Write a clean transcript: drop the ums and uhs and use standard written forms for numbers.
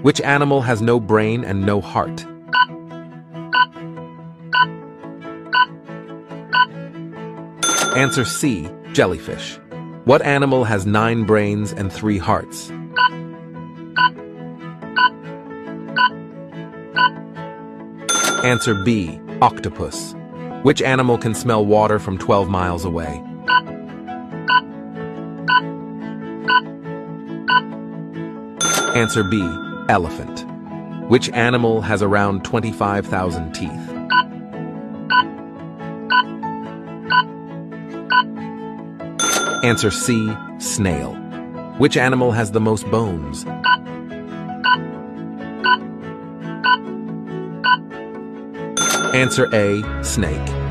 Which animal has no brain and no heart? Answer C, jellyfish. What animal has 9 brains and 3 hearts? Answer B, octopus. Which animal can smell water from 12 miles away? Answer B, elephant. Which animal has around 25,000 teeth? Answer C, snail. Which animal has the most bones? Answer A, snake.